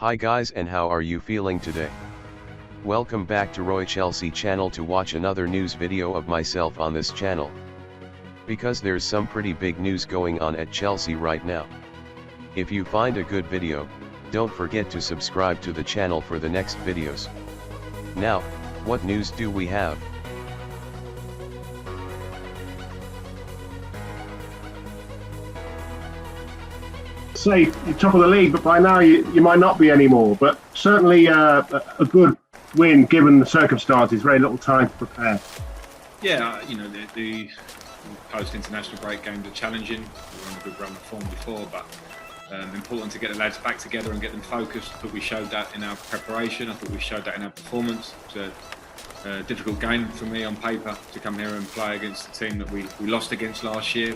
Hi guys, and how are you feeling today? Welcome back to Roy Chelsea channel to watch another news video of myself on this channel. Because there's some pretty big news going on at Chelsea right now. If you find a good video, don't forget to subscribe to the channel for the next videos. Now, what news do we have? Say you're top of the league, but by now you might not be anymore. But certainly a good win given the circumstances. Very little time to prepare. Yeah, you know, the post-international break games are challenging. We were on a good run of form before, but important to get the lads back together and get them focused. I thought we showed that in our preparation. I thought we showed that in our performance. It's a difficult game for me on paper to come here and play against the team that we lost against last year.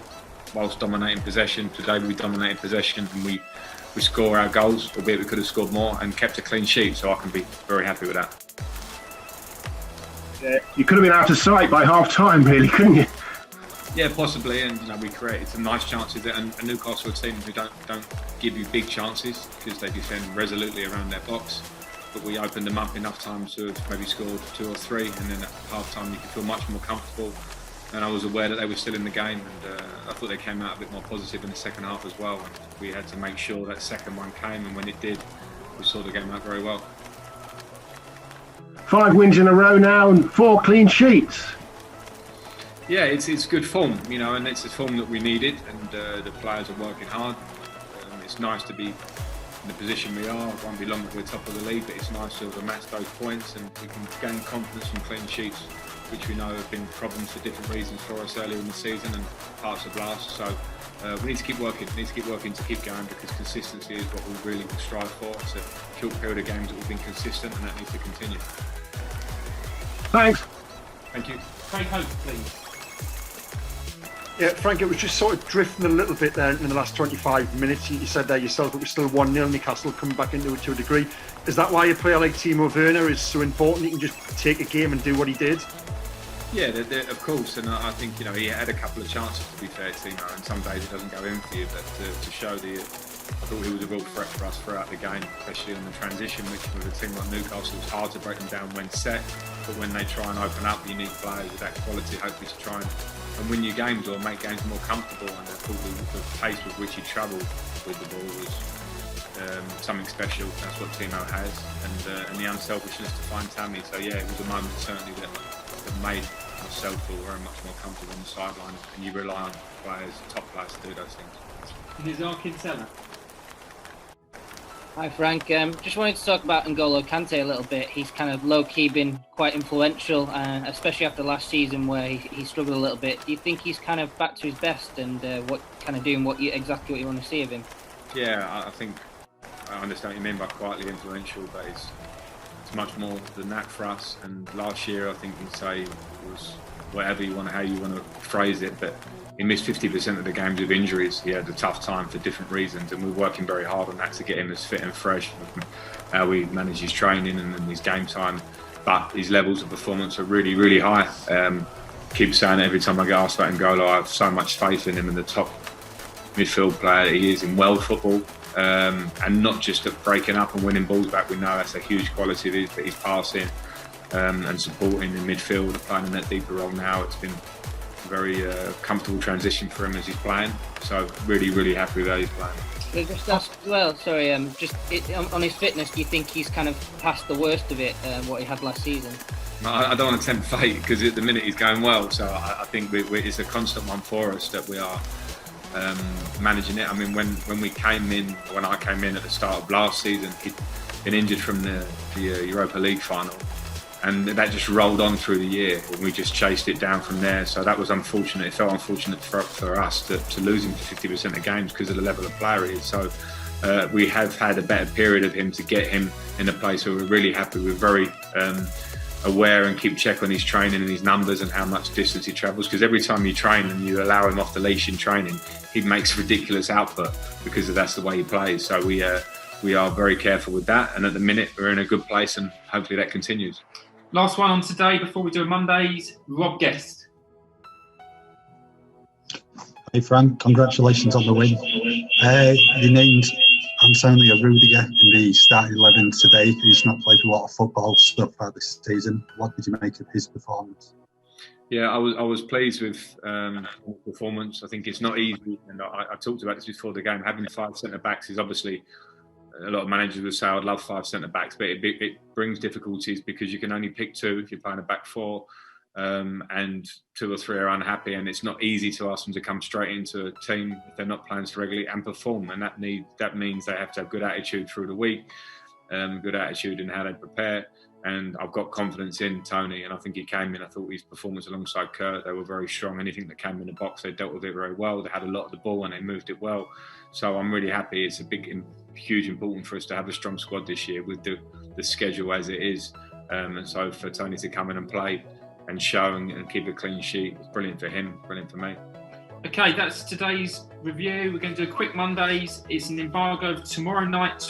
Whilst dominating possession, today we dominated possession and we score our goals, albeit we could have scored more, and kept a clean sheet, so I can be very happy with that. Yeah, you could have been out of sight by half time, really, couldn't you? Yeah, possibly, and you know, we created some nice chances, and Newcastle are a team who don't give you big chances because they defend resolutely around their box. But we opened them up enough times to have maybe scored 2 or 3, and then at half time you could feel much more comfortable. And I was aware that they were still in the game, and I thought they came out a bit more positive in the second half as well. And we had to make sure that second one came, and when it did, we saw the game out very well. 5 wins in a row now and 4 clean sheets. Yeah, it's good form, you know, and it's a form that we needed, and the players are working hard. It's nice to be in the position we are. It won't be long that we're top of the league, but it's nice to have amassed those points, and we can gain confidence from clean sheets, which we know have been problems for different reasons for us earlier in the season and parts of last. So we need to keep working. We need to keep working to keep going, because consistency is what we really will strive for. It's a short period of games that we've been consistent, and that needs to continue. Thanks. Thank you. Craig Hope, please. Yeah, Frank, it was just sort of drifting a little bit there in the last 25 minutes. You said there yourself it was still 1-0, Newcastle coming back into it to a degree. Is that why a player like Timo Werner is so important? He can just take a game and do what he did? Yeah, of course, and I think, you know, he had a couple of chances, to be fair, Timo, and some days it doesn't go in for you, but to show I thought he was a real threat for us throughout the game, especially on the transition, which with a team like Newcastle, it's hard to break them down when set, but when they try and open up, you need players with that quality, hopefully, to try and win your games or make games more comfortable. And I thought the pace with which he travelled with the ball was something special. That's what Timo has, and the unselfishness to find Tammy. So yeah, it was a moment certainly that made myself feel very much more comfortable on the sideline, and you rely on players, top players, to do those things. Nizar Kinsella. Hi Frank, just wanted to talk about N'Golo Kante a little bit. He's kind of low-key been quite influential, especially after last season where he struggled a little bit. Do you think he's kind of back to his best and what kind of doing exactly what you want to see of him? Yeah, I think I understand what you mean by quietly influential, but it's much more than that for us. And last year, I think you'd say was how you want to phrase it, but he missed 50% of the games with injuries. He had a tough time for different reasons, and we're working very hard on that to get him as fit and fresh, how we manage his training and his game time. But his levels of performance are really, really high. Keep saying it every time I get asked about N'Golo. I have so much faith in him and the top midfield player that he is in world football, and not just at breaking up and winning balls back. We know that's a huge quality of his, but he's passing and supporting in midfield, playing in that deeper role now. It's been a very comfortable transition for him as he's playing. So really, really happy with how he's playing. Can I just ask as well, sorry, on his fitness, do you think he's kind of past the worst of it, what he had last season? I don't want to tempt fate, because at the minute he's going well. So I think it's a constant one for us that we are managing it. I mean, when I came in at the start of last season, he'd been injured from the Europa League final, and that just rolled on through the year, and we just chased it down from there. So that was unfortunate. It felt unfortunate for us to lose him for 50% of games because of the level of player he is. So we have had a better period of him to get him in a place where we're really happy. We're very aware and keep check on his training and his numbers and how much distance he travels, because every time you train and you allow him off the leash in training, he makes ridiculous output because that's the way he plays. So we are very careful with that, and at the minute we're in a good place, and hopefully that continues. Last one on today before we do Mondays, Rob Guest. Hey Frank, congratulations on the win. You named Antonio Rudiger in the starting 11 today. He's not played a lot of football so far this season. What did you make of his performance? Yeah, I was pleased with his performance. I think it's not easy, and I talked about this before the game. Having 5 centre backs is obviously, a lot of managers would say I'd love 5 centre backs, but it brings difficulties because you can only pick 2 if you're playing a back 4. And 2 or 3 are unhappy, and it's not easy to ask them to come straight into a team if they're not playing so regularly and perform. And that means they have to have good attitude through the week, good attitude in how they prepare. And I've got confidence in Tony, and I think he came in. I thought his performance alongside Kurt, they were very strong. Anything that came in the box, they dealt with it very well. They had a lot of the ball and they moved it well. So I'm really happy. It's a huge important for us to have a strong squad this year with the schedule as it is. And so for Tony to come in and play and show and keep a clean sheet, it's brilliant for him, brilliant for me. Okay, that's today's review. We're going to do a quick Mondays. It's an embargo tomorrow night,